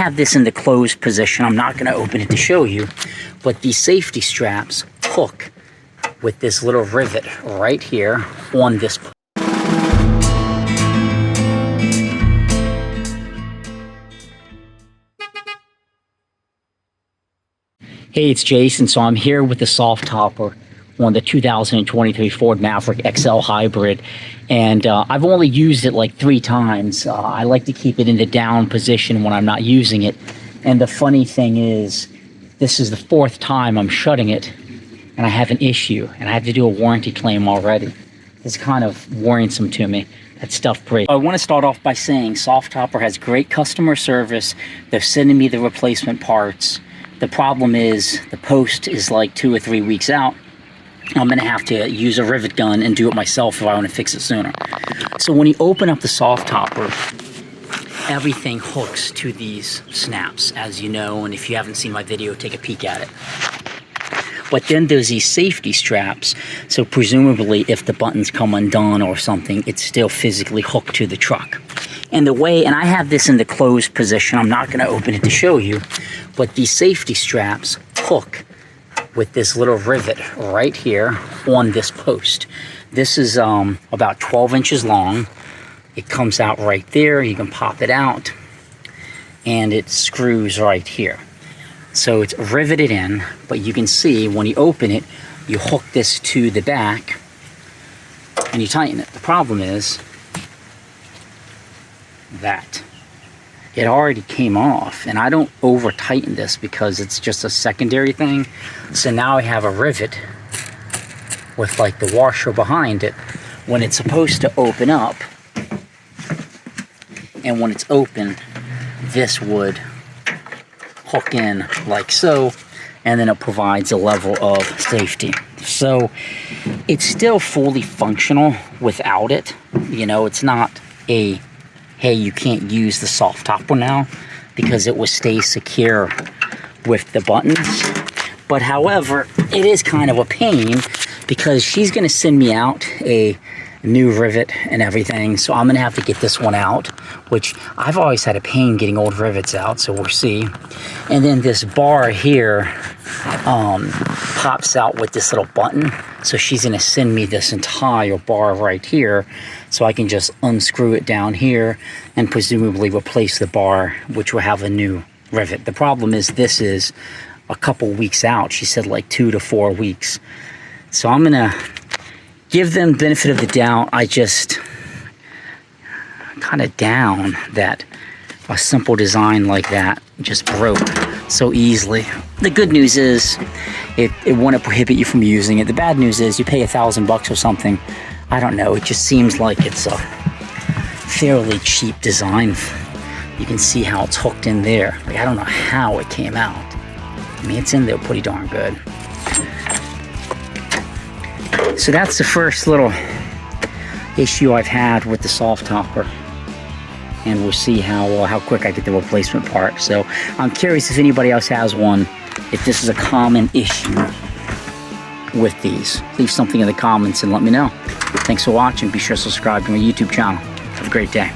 have this in the closed position. I'm not going to open it to show you, but these safety straps hook with this little rivet right here on this. Hey, it's Jason. So I'm here with the Softoppers on the 2023 Ford Maverick XL Hybrid, and I've only used it like 3 times. I like to keep it in the down position when I'm not using it, and the funny thing is, this is the 4th time I'm shutting it, and I have an issue, and I have to do a warranty claim already. It's kind of worrisome to me. That stuff breaks. I want to start off by saying Softopper has great customer service. They're sending me the replacement parts. The problem is the post is like 2 or 3 weeks out. I'm going to have to use a rivet gun and do it myself if I want to fix it sooner. So when you open up the Softopper, everything hooks to these snaps, as you know, and if you haven't seen my video, take a peek at it. But then there's these safety straps, so presumably if the buttons come undone or something, it's still physically hooked to the truck. And the way, and I have this in the closed position, I'm not going to open it to show you, but these safety straps hook with this little rivet right here on this post. This is about 12 inches long. It comes out right there. You can pop it out and it screws right here. So it's riveted in, but you can see when you open it, you hook this to the back and you tighten it. The problem is that it already came off, and I don't over tighten this because it's just a secondary thing. So now I have a rivet with like the washer behind it when it's supposed to open up, and when it's open, this would hook in like so, and then it provides a level of safety. So it's still fully functional without it. You know, it's not a hey, you can't use the Softopper now, because it will stay secure with the buttons. But however, it is kind of a pain because she's going to send me out a new rivet and everything, so I'm going to have to get this one out, which I've always had a pain getting old rivets out, so we'll see. And then this bar here pops out with this little button, so she's going to send me this entire bar right here, so I can just unscrew it down here and presumably replace the bar, which will have a new rivet. The problem is this is a couple weeks out. She said like 2 to 4 weeks. So I'm going to give them benefit of the doubt. I just kind of down that a simple design like that just broke so easily. The good news is it won't prohibit you from using it. The bad news is you pay $1,000 or something. I don't know, it just seems like it's a fairly cheap design. You can see how it's hooked in there. Like, I don't know how it came out. I mean, it's in there pretty darn good. So that's the first little issue I've had with the Softopper, and we'll see how quick I get the replacement part. So I'm curious if anybody else has one, if this is a common issue with these. Leave something in the comments and let me know. Thanks for watching. Be sure to subscribe to my YouTube channel. Have a great day.